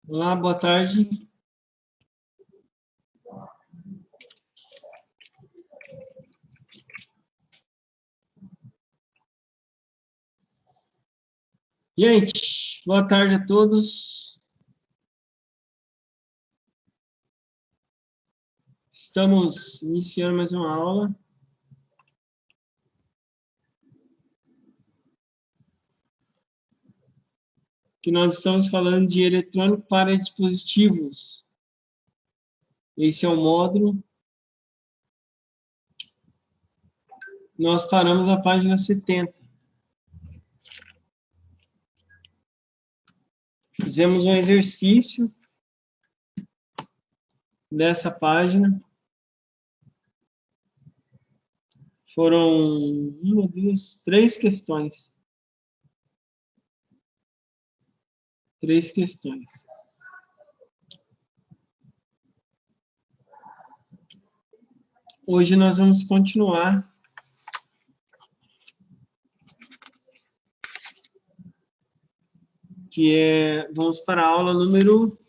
Olá, boa tarde. Gente, boa tarde a todos. Estamos iniciando mais uma aula. Que nós estamos falando de eletrônico para dispositivos. Esse é o módulo. Nós paramos a página 70. Fizemos um exercício dessa página. Foram uma, duas, três questões. Três questões. Hoje nós vamos continuar. Vamos para a aula número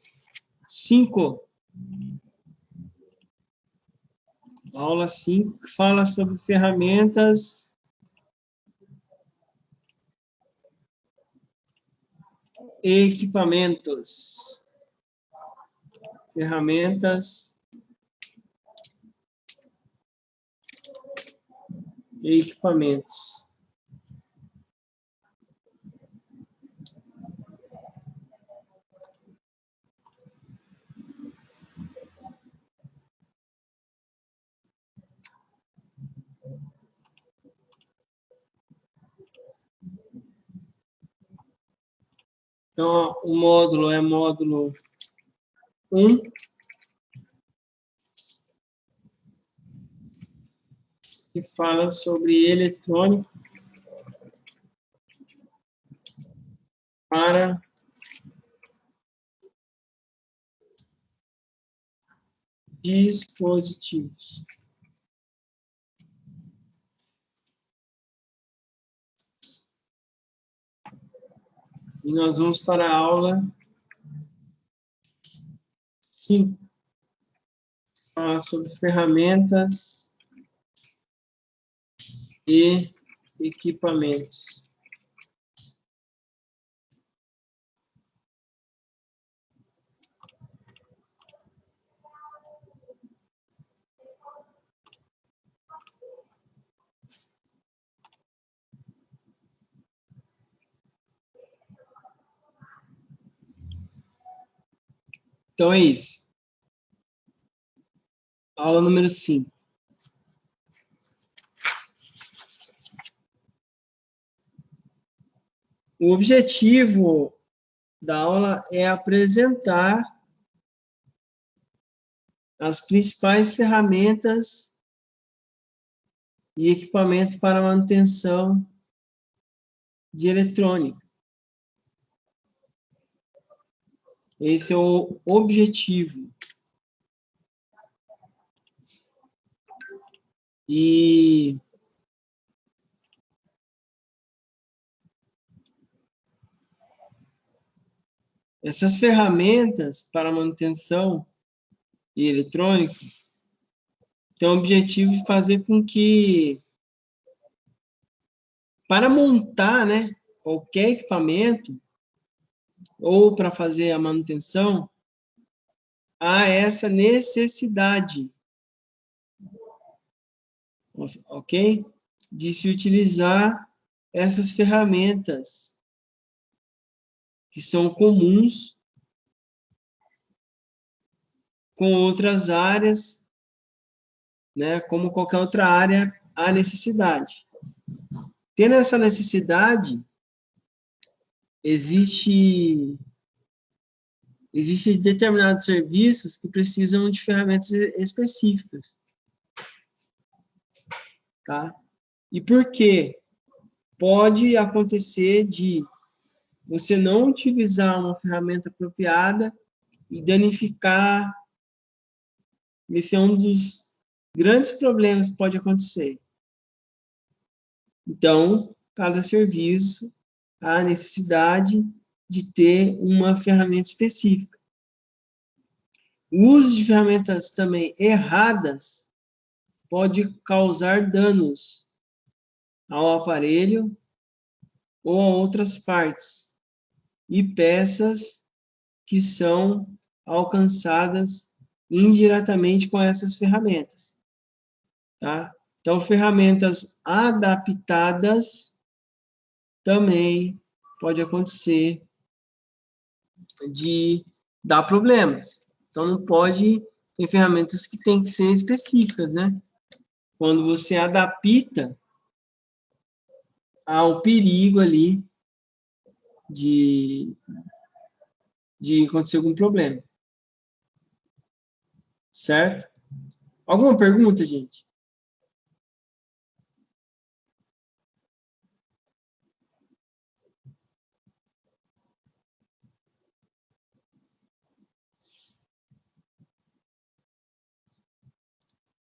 5. Aula 5, que fala sobre ferramentas e equipamentos. Ferramentas e equipamentos. Então, ó, o módulo é módulo 1. Que fala sobre eletrônico para dispositivos. E nós vamos para a aula 5. Fala sobre ferramentas e equipamentos. Então é isso. Aula número 5. O objetivo da aula é apresentar as principais ferramentas e equipamentos para manutenção de eletrônica. Esse é o objetivo. E essas ferramentas para manutenção e eletrônica têm o objetivo de fazer com que, para montar, né, qualquer equipamento, ou para fazer a manutenção, há essa necessidade, ok? De se utilizar essas ferramentas que são comuns com outras áreas, né? Como qualquer outra área, há necessidade. Tendo essa necessidade, existem determinados serviços que precisam de ferramentas específicas. Tá? E por quê? Pode acontecer de você não utilizar uma ferramenta apropriada e danificar. Esse é um dos grandes problemas que pode acontecer. Então, cada serviço há necessidade de ter uma ferramenta específica. O uso de ferramentas também erradas pode causar danos ao aparelho ou a outras partes e peças que são alcançadas indiretamente com essas ferramentas, tá? Então, ferramentas adaptadas também pode acontecer de dar problemas. Então, não pode... Tem ferramentas que tem que ser específicas, né? Quando você adapta ao perigo ali de acontecer algum problema. Certo? Alguma pergunta, gente?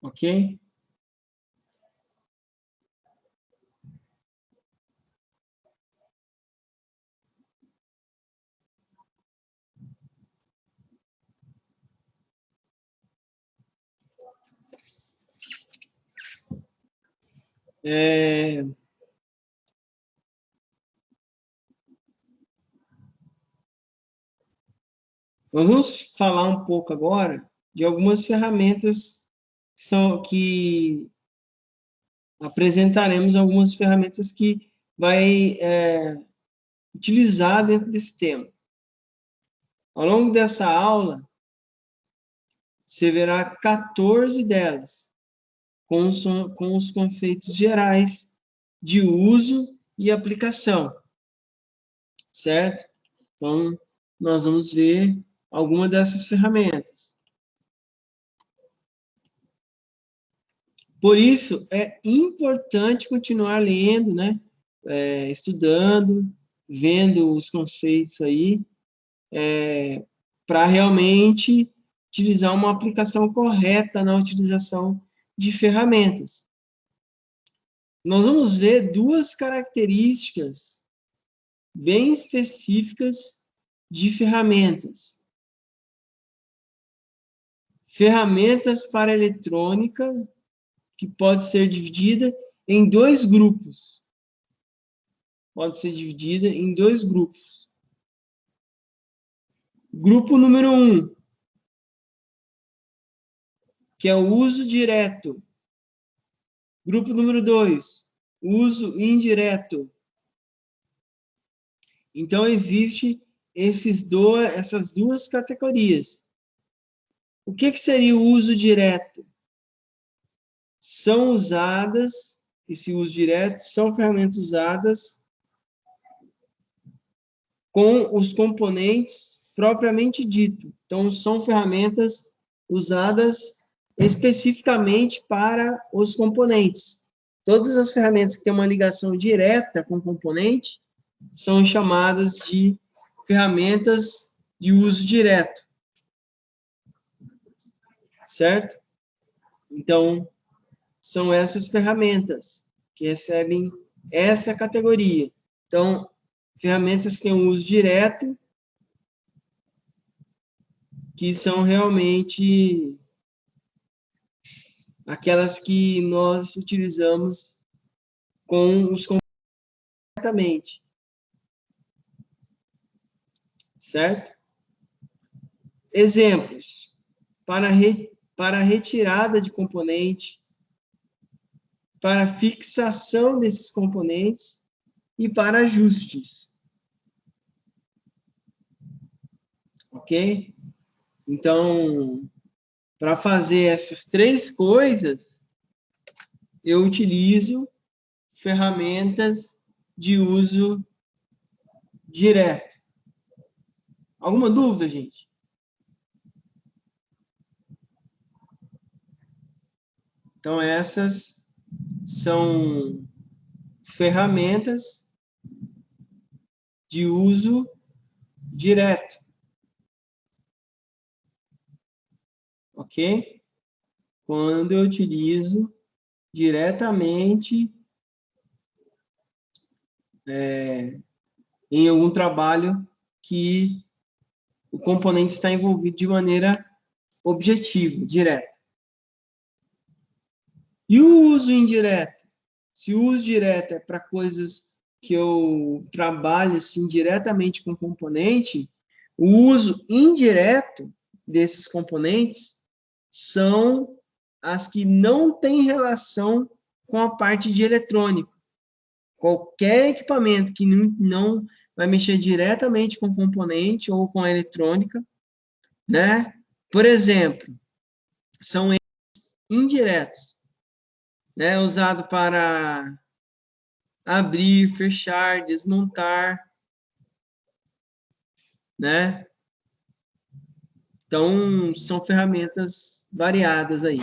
Ok? Nós vamos falar um pouco agora de algumas ferramentas que apresentaremos algumas ferramentas que vai utilizar dentro desse tema. Ao longo dessa aula, você verá 14 delas, com os conceitos gerais de uso e aplicação, certo? Então, nós vamos ver alguma dessas ferramentas. Por isso, é importante continuar lendo, né? Estudando, vendo os conceitos aí, para realmente utilizar uma aplicação correta na utilização de ferramentas. Nós vamos ver duas características bem específicas de ferramentas. Ferramentas para eletrônica, que pode ser dividida em dois grupos. Pode ser dividida em dois grupos. Grupo número 1, que é o uso direto. Grupo número 2, uso indireto. Então, existe essas duas categorias. O que seria o uso direto? São usadas, esse uso direto, são ferramentas usadas com os componentes propriamente dito. Então, são ferramentas usadas especificamente para os componentes. Todas as ferramentas que têm uma ligação direta com o componente são chamadas de ferramentas de uso direto. Certo? Então, são essas ferramentas que recebem essa categoria. Então, ferramentas que têm um uso direto, que são realmente aquelas que nós utilizamos com os completamente. Certo? Exemplos. Para retirada de componente, para fixação desses componentes e para ajustes. Ok? Então, para fazer essas três coisas, eu utilizo ferramentas de uso direto. Alguma dúvida, gente? Então, essas são ferramentas de uso direto. Ok? Quando eu utilizo diretamente em algum trabalho que o componente está envolvido de maneira objetiva, direta. E o uso indireto? Se o uso direto é para coisas que eu trabalho assim, diretamente com componente, o uso indireto desses componentes são as que não têm relação com a parte de eletrônica. Qualquer equipamento que não vai mexer diretamente com o componente ou com a eletrônica, né? Por exemplo, são indiretos, né? Usado para abrir, fechar, desmontar, né? Então, são ferramentas variadas aí.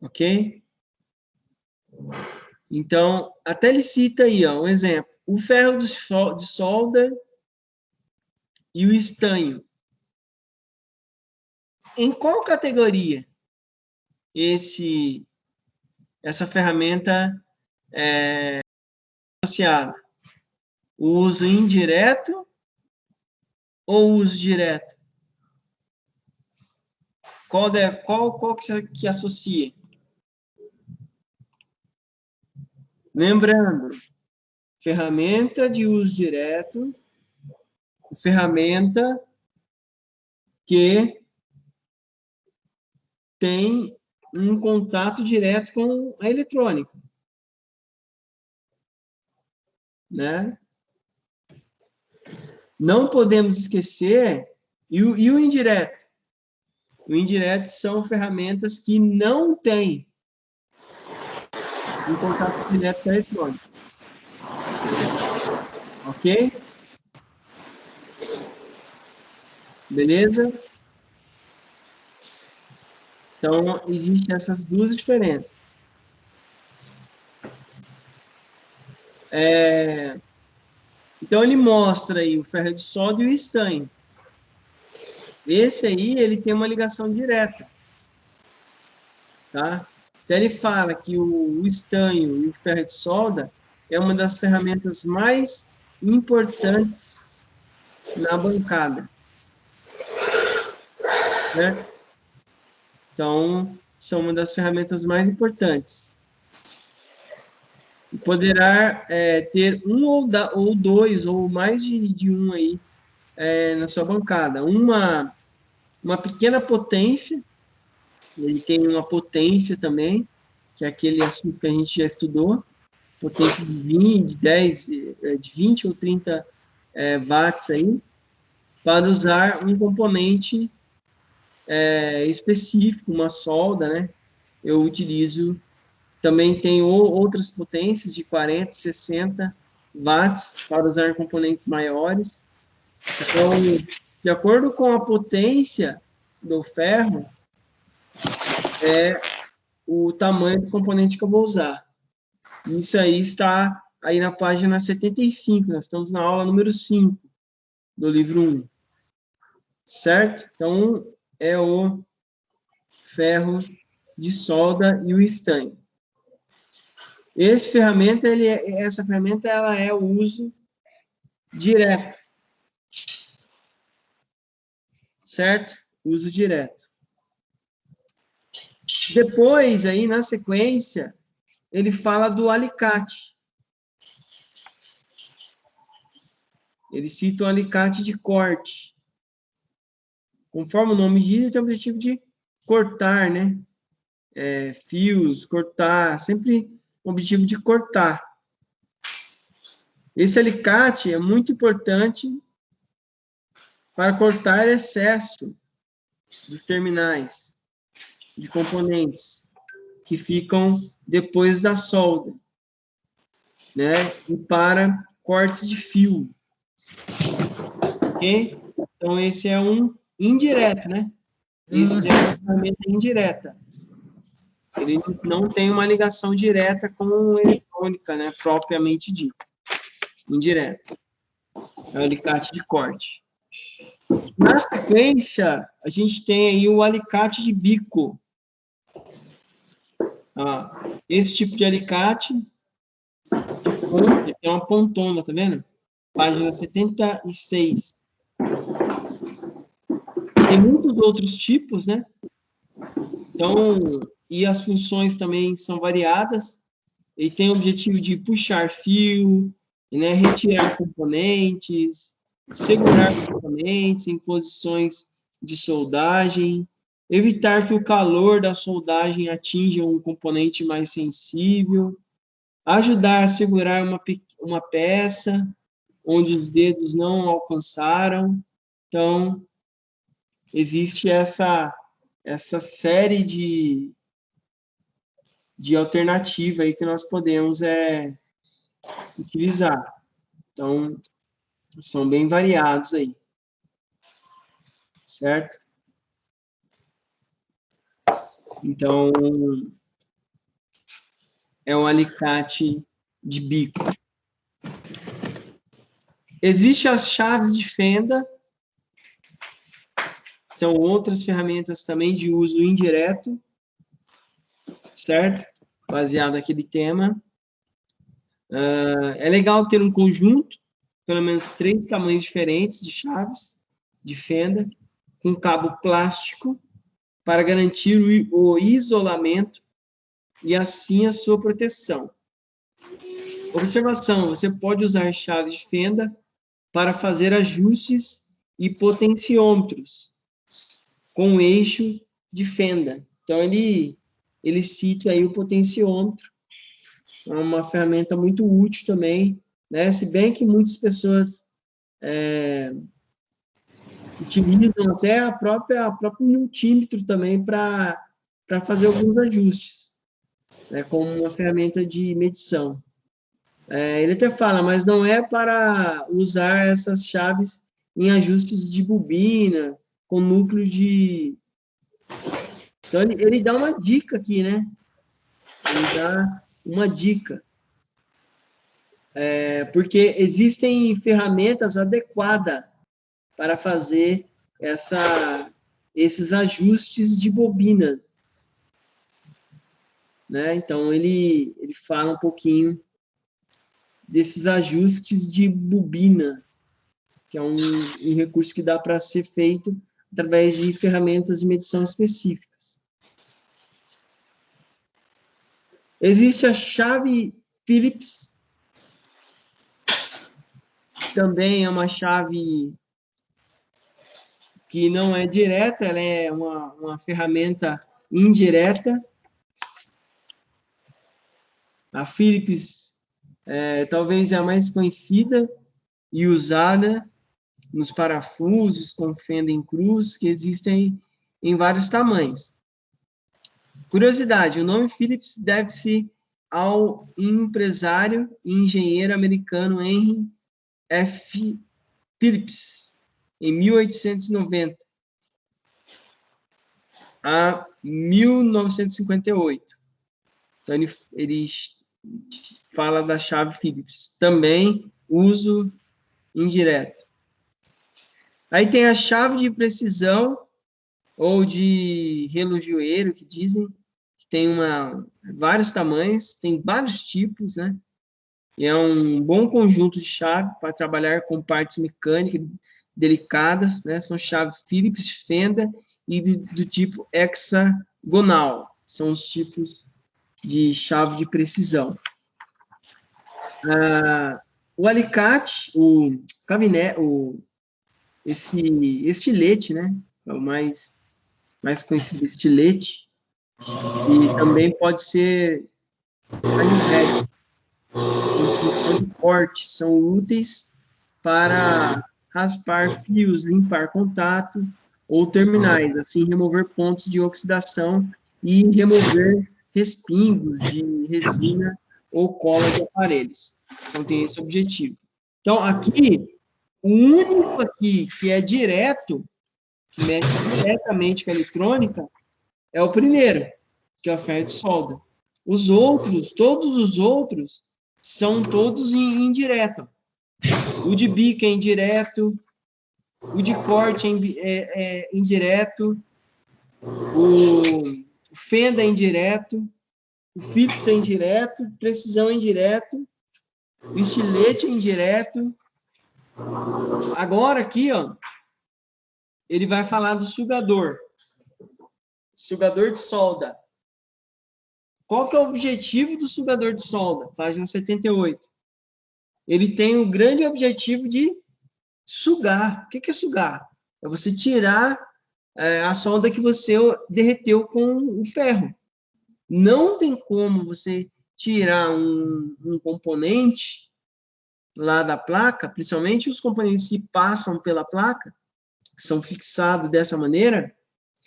Ok? Então, até ele cita aí, ó, um exemplo. O ferro de solda e o estanho. Em qual categoria essa ferramenta é associada? O uso indireto ou o uso direto? Qual que associa? Lembrando, ferramenta de uso direto, ferramenta que tem um contato direto com a eletrônica, né? Não podemos esquecer, e o indireto? O indireto são ferramentas que não têm um contato direto com a eletrônica. Ok? Beleza? Então, existem essas duas diferenças. Então, ele mostra aí o ferro de solda e o estanho. Esse aí, ele tem uma ligação direta. Tá? Então, ele fala que o estanho e o ferro de solda é uma das ferramentas mais importantes na bancada. Né? Então, são uma das ferramentas mais importantes. Poderá ter um ou dois, ou mais de um aí na sua bancada. Uma pequena potência, ele tem uma potência também, que é aquele assunto que a gente já estudou, potência de 20, de 10, de 20 ou 30 watts aí, para usar um componente específico, uma solda, né? Eu utilizo, também tem outras potências de 40, 60 watts para usar em componentes maiores. Então, de acordo com a potência do ferro, é o tamanho do componente que eu vou usar. Isso aí está aí na página 75, nós estamos na aula número 5 do livro 1. Certo? Então, é o ferro de solda e o estanho. Essa ferramenta ela é o uso direto. Certo? Uso direto. Depois, aí, na sequência, ele fala do alicate. Ele cita um alicate de corte. Conforme o nome diz, ele tem o objetivo de cortar, né? Fios, cortar, sempre o objetivo de cortar. Esse alicate é muito importante para cortar excesso dos terminais, de componentes, que ficam depois da solda, né? E para cortes de fio. Ok? Então, esse é um indireto, né? Isso é uma ferramenta indireta. Ele não tem uma ligação direta com eletrônica, né? Propriamente dita. Indireta. É o alicate de corte. Na sequência, a gente tem aí o alicate de bico. Esse tipo de alicate tem uma pontona, tá vendo? Página 76. Tem muitos outros tipos, né? Então, e as funções também são variadas. Ele tem o objetivo de puxar fio, né, retirar componentes, segurar componentes em posições de soldagem, evitar que o calor da soldagem atinja um componente mais sensível, ajudar a segurar uma peça onde os dedos não alcançaram. Então, existe essa série de alternativa aí que nós podemos utilizar. Então, são bem variados aí, certo? Então, é um alicate de bico. Existem as chaves de fenda, são outras ferramentas também de uso indireto, certo? Baseado naquele tema. É legal ter um conjunto, pelo menos 3 tamanhos diferentes de chaves de fenda, com cabo plástico, para garantir o isolamento e assim a sua proteção. Observação: você pode usar chaves de fenda para fazer ajustes e potenciômetros com eixo de fenda. Então, ele cita aí o potenciômetro, é uma ferramenta muito útil também, né? Se bem que muitas pessoas utilizam até o próprio multímetro também para fazer alguns ajustes, né? Como uma ferramenta de medição. Ele até fala, mas não é para usar essas chaves em ajustes de bobina, com núcleo de... Então, ele dá uma dica aqui, né? Ele dá uma dica. Porque existem ferramentas adequadas para fazer esses ajustes de bobina, né? Então, ele fala um pouquinho desses ajustes de bobina, que é um recurso que dá para ser feito através de ferramentas de medição específicas. Existe a chave Phillips, também é uma chave que não é direta, ela é uma ferramenta indireta. A Phillips talvez é a mais conhecida e usada nos parafusos com fenda em cruz, que existem em vários tamanhos. Curiosidade: o nome Phillips deve-se ao empresário e engenheiro americano Henry F. Phillips, em 1890 a 1958. Então, ele fala da chave Phillips. Também uso indireto. Aí tem a chave de precisão, ou de relojoeiro, que dizem, que tem vários tamanhos, tem vários tipos, né? E é um bom conjunto de chave para trabalhar com partes mecânicas delicadas, né? São chaves Phillips, fenda e do tipo hexagonal. São os tipos de chave de precisão. O alicate, o cabinet, esse estilete, né? É o mais conhecido, estilete, e também pode ser canivete, em função de corte, são úteis para raspar fios, limpar contato ou terminais, assim remover pontos de oxidação e remover respingos de resina ou cola de aparelhos. Então, tem esse objetivo. Então, aqui, o único aqui que é direto, que mexe diretamente com a eletrônica, é o primeiro, que é o ferro de solda. Os outros, todos os outros, são todos indireto. O de bico é indireto, o de corte é indireto, o fenda é indireto, o Phillips é indireto, precisão é indireto, o estilete é indireto. Agora aqui, ó, ele vai falar do sugador. Sugador de solda. Qual que é o objetivo do sugador de solda? Página 78. Ele tem o grande objetivo de sugar. O que é sugar? É você tirar a solda que você derreteu com o ferro. Não tem como você tirar um componente lá da placa, principalmente os componentes que passam pela placa, que são fixados dessa maneira,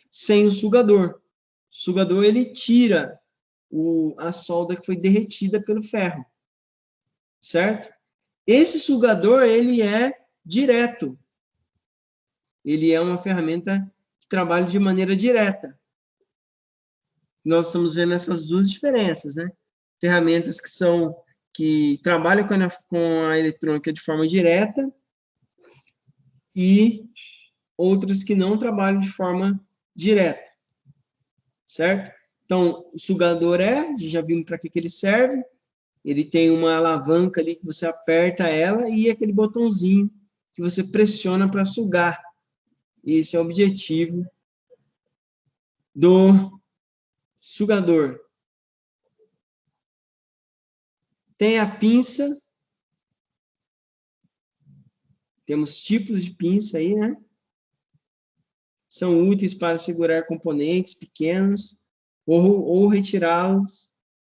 sem o sugador. O sugador, ele tira a solda que foi derretida pelo ferro, certo? Esse sugador, ele é direto. Ele é uma ferramenta que trabalha de maneira direta. Nós estamos vendo essas duas diferenças, né? Ferramentas que trabalham com a eletrônica de forma direta e outras que não trabalham de forma direta, certo? Então, o sugador já vimos para que ele serve, ele tem uma alavanca ali que você aperta ela e aquele botãozinho que você pressiona para sugar. Esse é o objetivo do sugador. Tem a pinça. Temos tipos de pinça aí, né? São úteis para segurar componentes pequenos ou retirá-los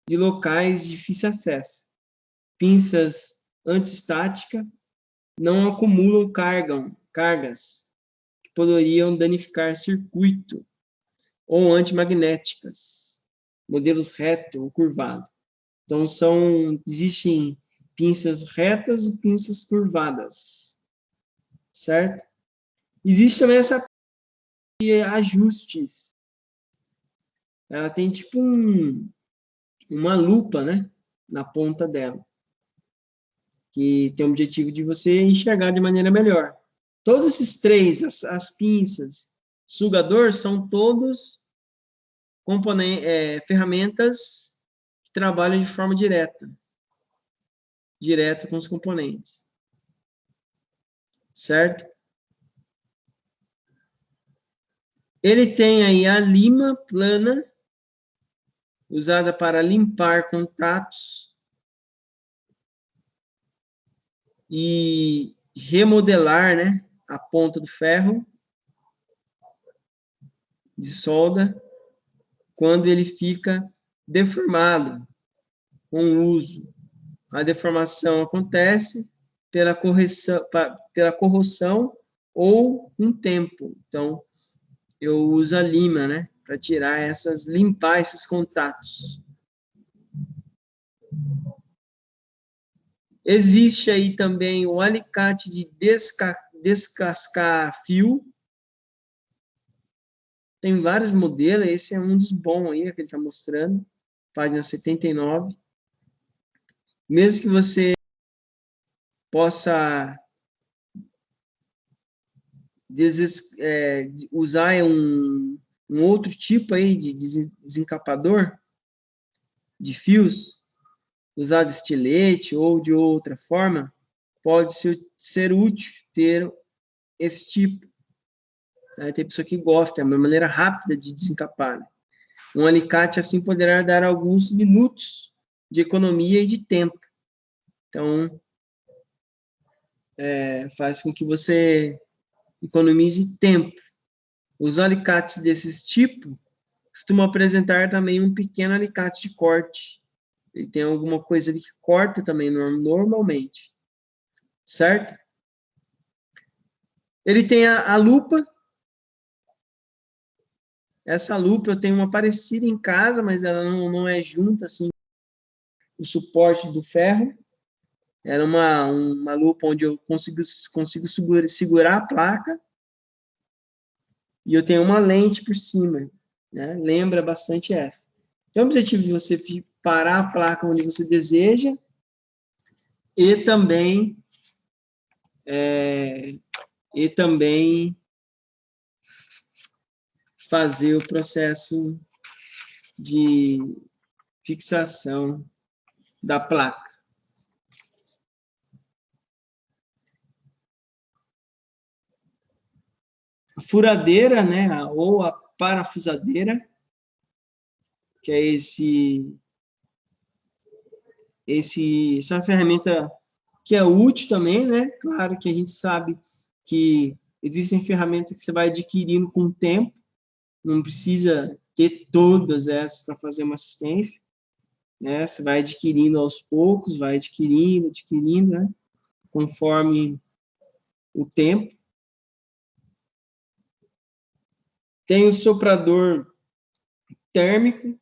de locais de difícil acesso. Pinças antiestáticas não acumulam cargas que poderiam danificar circuito ou antimagnéticas, modelos reto ou curvado. Então, existem pinças retas e pinças curvadas, certo? Existe também essa de ajustes. Ela tem tipo uma lupa, né, na ponta dela, que tem o objetivo de você enxergar de maneira melhor. Todos esses três, as pinças, sugador, são todos ferramentas que trabalham de forma direta com os componentes, certo? Ele tem aí a lima plana, usada para limpar contatos e remodelar, né, a ponta do ferro de solda quando ele fica deformado com o uso. A deformação acontece pela corrosão ou com tempo. Então, eu uso a lima, né, para limpar esses contatos. Existe aí também o alicate de descascar fio. Tem vários modelos, esse é um dos bons aí, que ele está mostrando, página 79. Mesmo que você possa usar um outro tipo aí de desencapador de fios, usar de estilete ou de outra forma, pode ser útil ter esse tipo. Tem pessoa que gosta, é uma maneira rápida de desencapar. Né? Um alicate assim poderá dar alguns minutos de economia e de tempo. Então, faz com que você economize tempo. Os alicates desse tipo costumam apresentar também um pequeno alicate de corte. Ele tem alguma coisa ali que corta também normalmente, certo? Ele tem a lupa. Essa lupa eu tenho uma parecida em casa, mas ela não é junta assim, o suporte do ferro. Era uma lupa onde eu consigo segurar a placa e eu tenho uma lente por cima, né? Lembra bastante essa. Então, o objetivo de você parar a placa onde você deseja e também fazer o processo de fixação da placa. a furadeira, né, ou a parafusadeira, que é essa ferramenta que é útil também, né? Claro que a gente sabe que existem ferramentas que você vai adquirindo com o tempo, não precisa ter todas essas para fazer uma assistência, né? Você vai adquirindo aos poucos, vai adquirindo, né? Conforme o tempo. Tem o soprador térmico,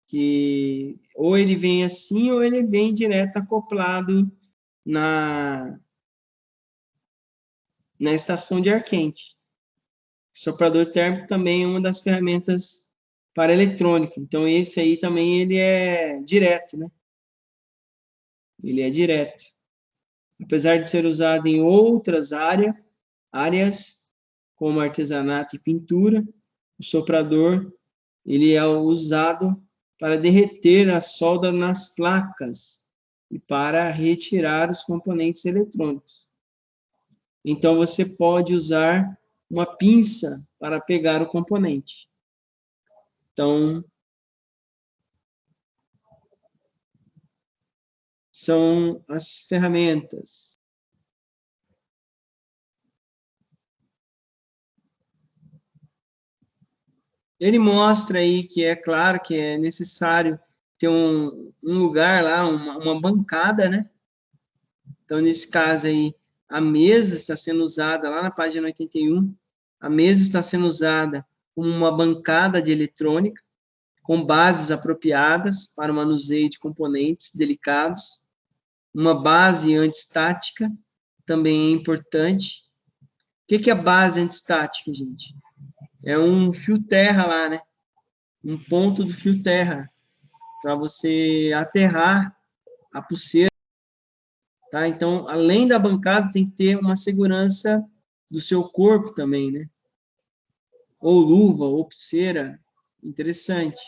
que ou ele vem assim, ou ele vem direto acoplado na estação de ar quente. O soprador térmico também é uma das ferramentas para eletrônica. Então, esse aí também ele é direto, né? Ele é direto. Apesar de ser usado em outras áreas, como artesanato e pintura, o soprador ele é usado para derreter a solda nas placas e para retirar os componentes eletrônicos. Então, você pode usar uma pinça para pegar o componente. Então, são as ferramentas. Ele mostra aí que é claro que é necessário ter um lugar lá, uma bancada, né? Então, nesse caso aí, a mesa está sendo usada, lá na página 81, a mesa está sendo usada como uma bancada de eletrônica, com bases apropriadas para o manuseio de componentes delicados, uma base antistática, também é importante. O que é a base antistática, gente? É um fio terra lá, né? Um ponto do fio terra, para você aterrar a pulseira. Tá? Então, além da bancada, tem que ter uma segurança do seu corpo também, né? Ou luva, ou pulseira, interessante,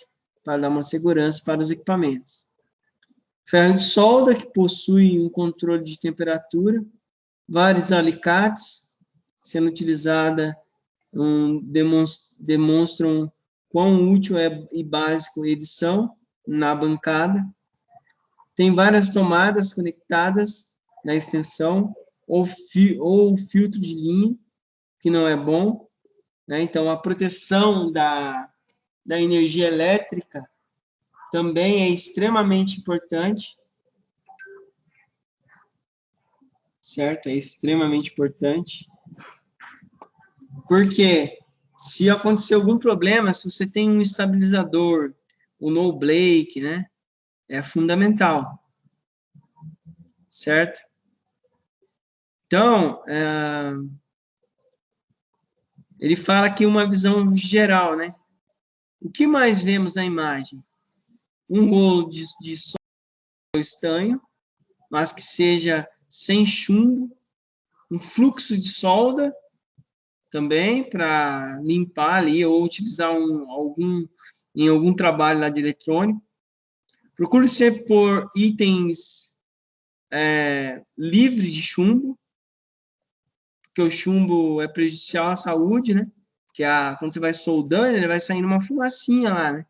para dar uma segurança para os equipamentos. Ferro de solda, que possui um controle de temperatura, vários alicates, sendo utilizada, demonstram quão útil e básico eles são na bancada. Tem várias tomadas conectadas na extensão, ou filtro de linha, que não é bom, né? Então, a proteção da energia elétrica também é extremamente importante, certo? É extremamente importante, porque se acontecer algum problema, se você tem um estabilizador, o no break, né? É fundamental, certo? Então, ele fala aqui uma visão geral, né? O que mais vemos na imagem? Um rolo de solda estanho, mas que seja sem chumbo, um fluxo de solda também para limpar ali ou utilizar em algum trabalho lá de eletrônico. Procure sempre por itens livres de chumbo, porque o chumbo é prejudicial à saúde, né? Que quando você vai soldando, ele vai saindo uma fumacinha lá, né?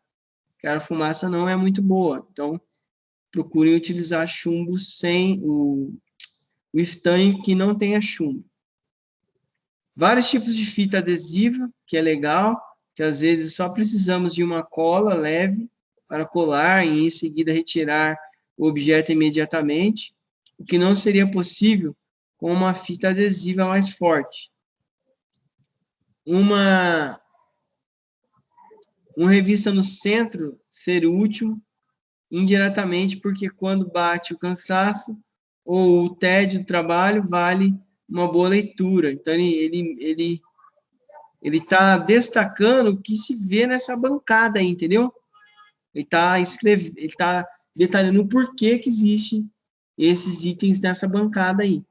Que a fumaça não é muito boa. Então, procurem utilizar chumbo sem o estanho que não tenha chumbo. Vários tipos de fita adesiva, que é legal, que às vezes só precisamos de uma cola leve para colar e em seguida retirar o objeto imediatamente, o que não seria possível com uma fita adesiva mais forte. Uma revista no centro ser útil indiretamente, porque quando bate o cansaço ou o tédio do trabalho, vale uma boa leitura. Então, ele está destacando o que se vê nessa bancada aí, entendeu? Ele está detalhando o porquê que existem esses itens nessa bancada aí.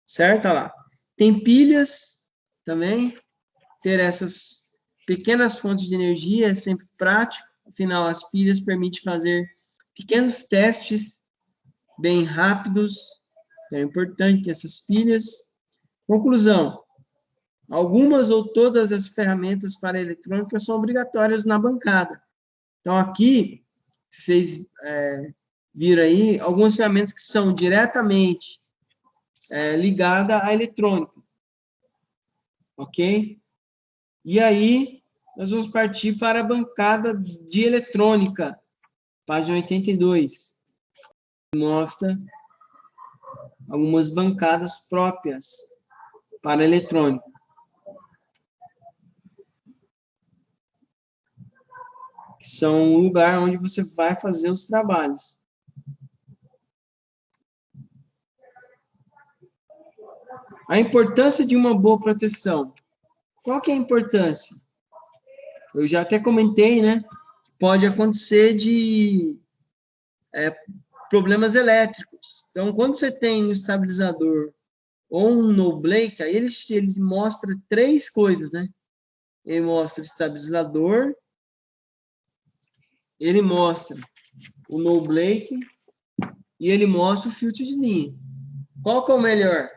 Certo? Olha lá. Tem pilhas também. Ter essas pequenas fontes de energia é sempre prático. Afinal, as pilhas permitem fazer pequenos testes bem rápidos Então, é importante essas pilhas. Conclusão. Algumas ou todas as ferramentas para eletrônica são obrigatórias na bancada. Então, aqui, vocês viram aí algumas ferramentas que são diretamente ligadas à eletrônica. Ok? E aí, nós vamos partir para a bancada de eletrônica, página 82. Mostra algumas bancadas próprias para eletrônica. Que são um lugar onde você vai fazer os trabalhos. A importância de uma boa proteção. Qual que é a importância? Eu já até comentei, né? Pode acontecer de problemas elétricos. Então, quando você tem um estabilizador ou um no-break, aí ele mostra três coisas, né? Ele mostra o estabilizador, ele mostra o no-break e ele mostra o filtro de linha. Qual que é o melhor?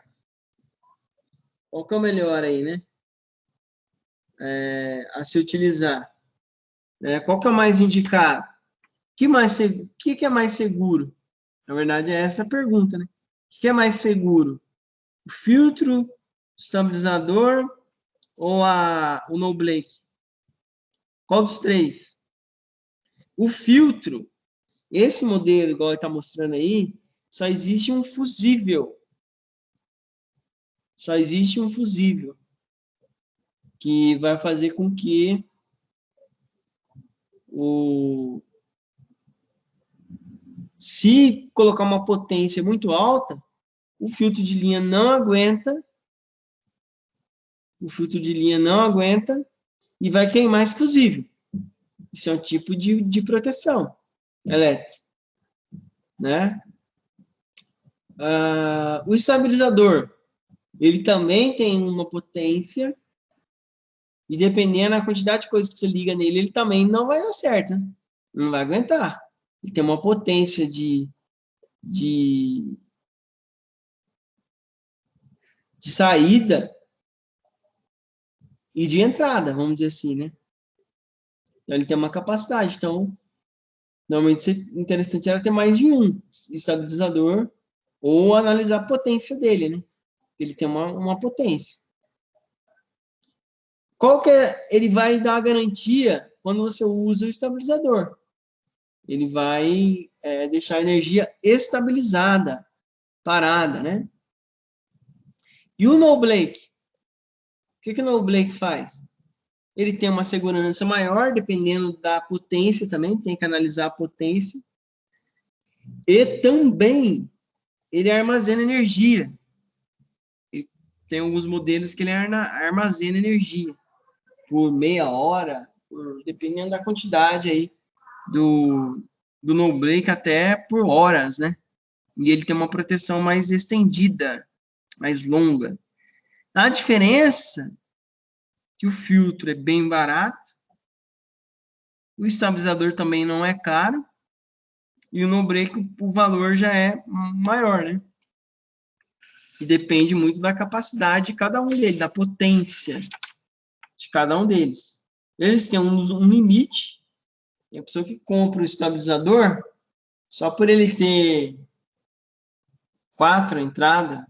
Qual que é o melhor aí, né? A se utilizar. Qual que é o mais indicado? O que é mais seguro? Na verdade, é essa a pergunta, né? O que é mais seguro? O filtro, o estabilizador ou o no-break? Qual dos três? O filtro, esse modelo, igual ele está mostrando aí, só existe um fusível. Só existe um fusível. Que vai fazer com que se colocar uma potência muito alta, o filtro de linha não aguenta, e vai queimar esse fusível. Isso é um tipo de proteção elétrica, né? O estabilizador, ele também tem uma potência, e dependendo da quantidade de coisas que você liga nele, ele também não vai dar certo, né? Não vai aguentar. Ele tem uma potência de saída e de entrada, vamos dizer assim, né? Então, ele tem uma capacidade. Então, normalmente, é interessante ela ter mais de um estabilizador ou analisar a potência dele, né? Ele tem uma potência. Qual que é? Ele vai dar a garantia quando você usa o estabilizador. Ele vai deixar a energia estabilizada, parada, né? E o no-break? O que o no-break faz? Ele tem uma segurança maior, dependendo da potência também, tem que analisar a potência. E também, ele armazena energia. Ele tem alguns modelos que ele armazena energia por meia hora, dependendo da quantidade aí do no-break, até por horas, né? E ele tem uma proteção mais estendida, mais longa. A diferença é que o filtro é bem barato, o estabilizador também não é caro, e o no-break o valor já é maior, né? E depende muito da capacidade de cada um deles, da potência de cada um deles. Eles têm um limite. Tem a pessoa que compra o estabilizador, só por ele ter quatro entradas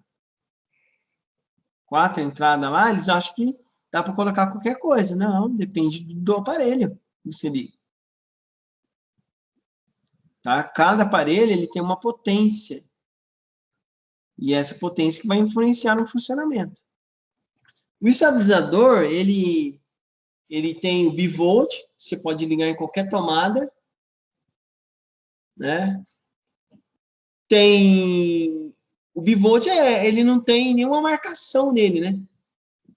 lá, eles acham que dá para colocar qualquer coisa. Não, depende do aparelho que você liga. Tá? Cada aparelho ele tem uma potência. E essa potência que vai influenciar no funcionamento. O estabilizador, ele tem o bivolt, você pode ligar em qualquer tomada, né? Tem o bivolt, ele não tem nenhuma marcação nele, né?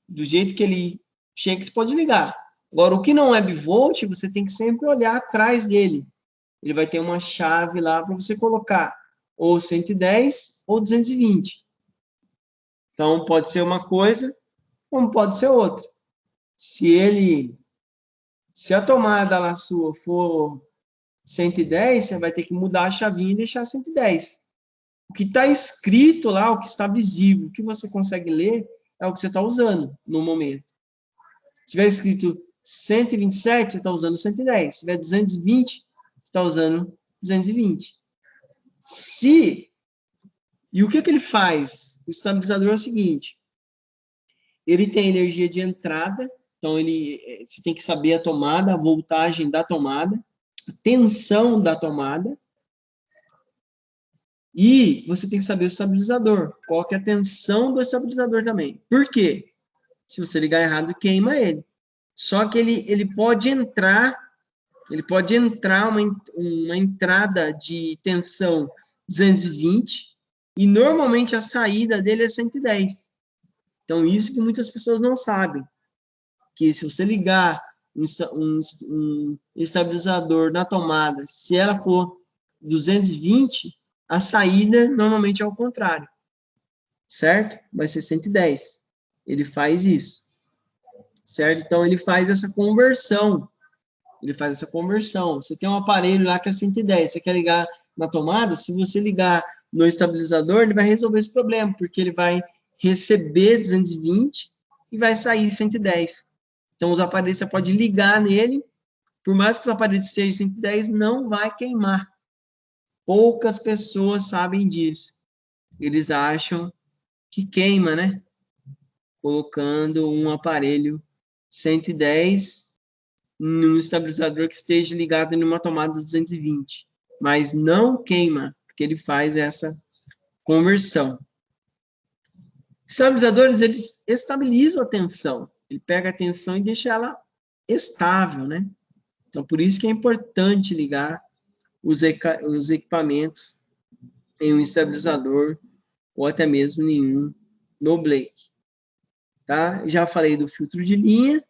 Do jeito que ele chega, você pode ligar. Agora, o que não é bivolt, você tem que sempre olhar atrás dele. Ele vai ter uma chave lá para você colocar ou 110 ou 220. Então, pode ser uma coisa, como pode ser outra. Se a tomada lá sua for 110, você vai ter que mudar a chavinha e deixar 110. O que está escrito lá, o que está visível, o que você consegue ler, é o que você está usando no momento. Se tiver escrito 127, você está usando 110. Se tiver 220, você está usando 220. E o que ele faz? O estabilizador é o seguinte, ele tem energia de entrada, então você tem que saber a tomada, a voltagem da tomada, a tensão da tomada, e você tem que saber o estabilizador, qual que é a tensão do estabilizador também. Por quê? Se você ligar errado, queima ele. Só que ele pode entrar uma entrada de tensão 220 e normalmente a saída dele é 110. Então, isso que muitas pessoas não sabem, que se você ligar um estabilizador na tomada, se ela for 220, a saída normalmente é ao contrário, certo? Vai ser 110. Ele faz isso, certo? Então, ele faz essa conversão. Você tem um aparelho lá que é 110, você quer ligar na tomada, se você ligar no estabilizador, ele vai resolver esse problema, porque ele vai receber 220 e vai sair 110. Então, os aparelhos, você pode ligar nele, por mais que os aparelhos sejam 110, não vai queimar. Poucas pessoas sabem disso. Eles acham que queima, né? Colocando um aparelho 110 num estabilizador que esteja ligado em uma tomada 220. Mas não queima, porque ele faz essa conversão. Estabilizadores, eles estabilizam a tensão. Ele pega a tensão e deixa ela estável, né? Então, por isso que é importante ligar os equipamentos em um estabilizador ou até mesmo nenhum no Blake. Tá? Já falei do filtro de linha,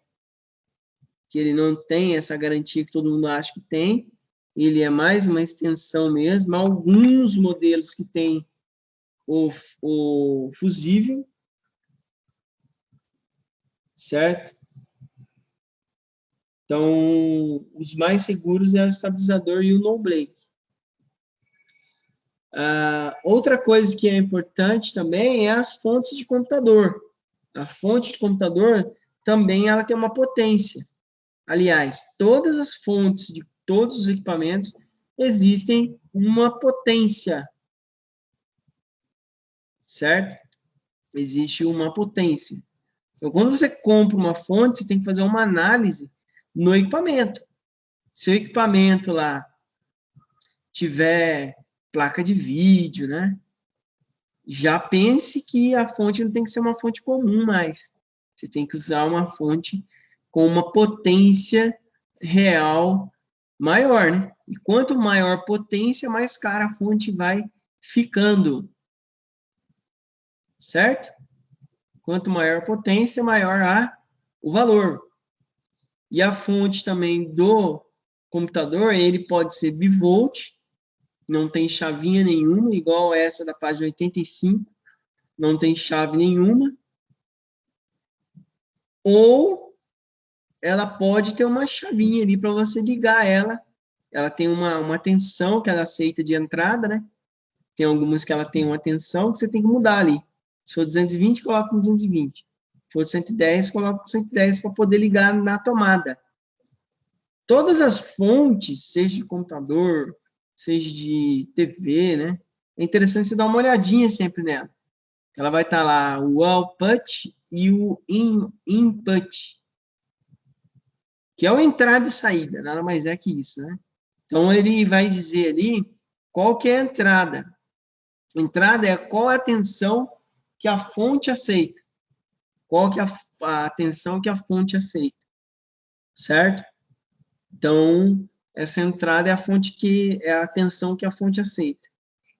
que ele não tem essa garantia que todo mundo acha que tem. Ele é mais uma extensão mesmo. Alguns modelos que tem o fusível, certo? Então, os mais seguros é o estabilizador e o no-Blake. Outra coisa que é importante também é as fontes de computador. A fonte de computador também ela tem uma potência. Aliás, todas as fontes de todos os equipamentos existem uma potência, certo? Existe uma potência. Então, quando você compra uma fonte, você tem que fazer uma análise no equipamento. Se o equipamento lá tiver placa de vídeo, né? Já pense que a fonte não tem que ser uma fonte comum mais. Você tem que usar uma fonte com uma potência real maior, né? E quanto maior potência, mais cara a fonte vai ficando. Certo? Quanto maior a potência, maior o valor. E a fonte também do computador, ele pode ser bivolt, não tem chavinha nenhuma, igual essa da página 85, não tem chave nenhuma. Ou ela pode ter uma chavinha ali para você ligar ela. Ela tem uma tensão que ela aceita de entrada, né? Tem algumas que ela tem uma tensão que você tem que mudar ali. Se for 220, coloca no 220. Se for 110, coloca no 110 para poder ligar na tomada. Todas as fontes, seja de computador, seja de TV, né? É interessante você dar uma olhadinha sempre nela. Ela vai estar lá o output e o input, que é o entrada e saída, nada mais é que isso, né? Então, ele vai dizer ali qual que é a entrada. Entrada é qual é a tensão que a fonte aceita. Qual que é a tensão que a fonte aceita. Certo? Então, essa entrada é a fonte que é a tensão que a fonte aceita.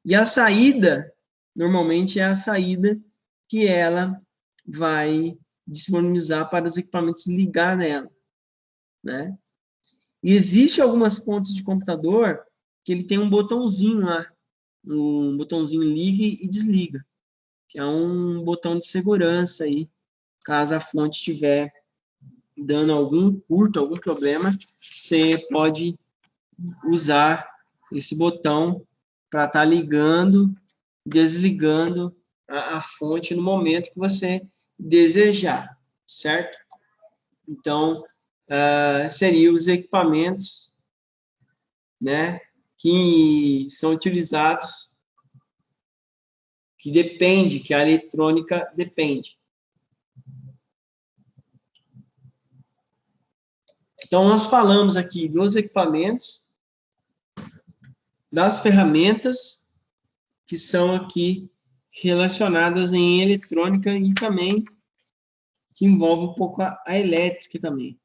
E a saída, normalmente, é a saída que ela vai disponibilizar para os equipamentos ligar nela, né? E existe algumas fontes de computador que ele tem um botãozinho lá, um botãozinho liga e desliga, que é um botão de segurança aí, caso a fonte estiver dando algum curto, algum problema, você pode usar esse botão para estar ligando desligando a fonte no momento que você desejar, certo? Então, seriam os equipamentos, né, que são utilizados, que a eletrônica depende. Então, nós falamos aqui dos equipamentos, das ferramentas que são aqui relacionadas em eletrônica e também que envolve um pouco a elétrica também.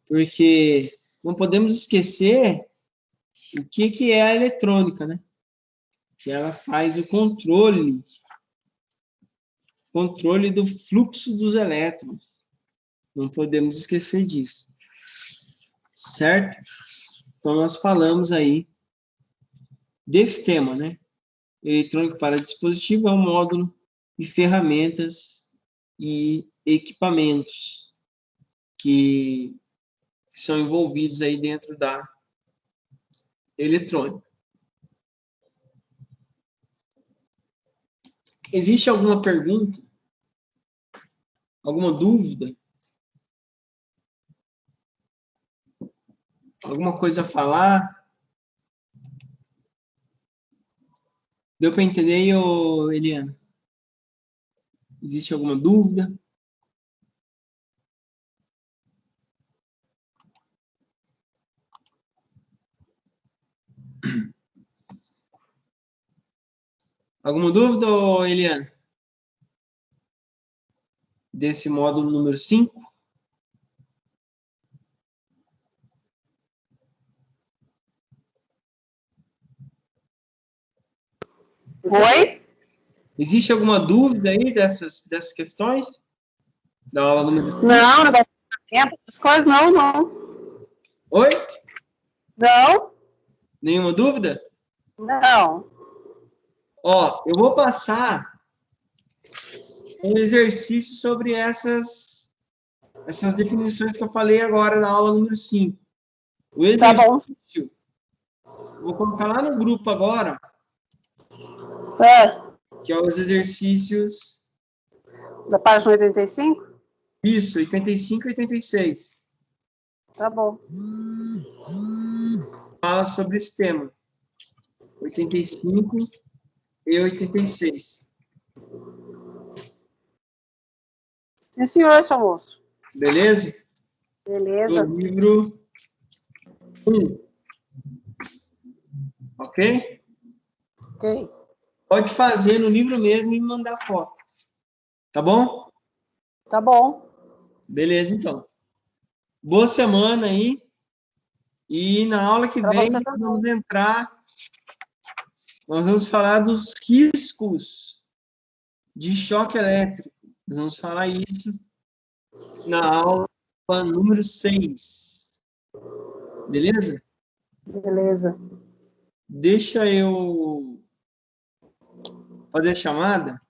Porque não podemos esquecer o que é a eletrônica, né? Que ela faz o controle do fluxo dos elétrons. Não podemos esquecer disso. Certo? Então, nós falamos aí desse tema, né? Eletrônica para dispositivo é um módulo de ferramentas e equipamentos que são envolvidos aí dentro da eletrônica. Existe alguma pergunta? Alguma dúvida? Alguma coisa a falar? Deu para entender aí, Eliana? Existe alguma dúvida? Alguma dúvida, Eliana? Desse módulo número 5? Oi? Existe alguma dúvida aí dessas questões? Da aula número 5? Não, essas coisas não. Oi? Não? Nenhuma dúvida? Não. Ó, eu vou passar um exercício sobre essas definições que eu falei agora na aula número 5. O exercício, vou colocar lá no grupo agora, que é os exercícios... Da página 85? Isso, 85 e 86. Tá bom. Fala sobre esse tema. 85 e 86. Sim, senhor, seu moço. Beleza? Beleza. Do livro 1. Ok? Ok. Pode fazer no livro mesmo e me mandar foto. Tá bom? Tá bom. Beleza, então. Boa semana aí. E na aula que vem, nós vamos falar dos riscos de choque elétrico. Nós vamos falar isso na aula número 6. Beleza? Beleza. Deixa eu fazer a chamada.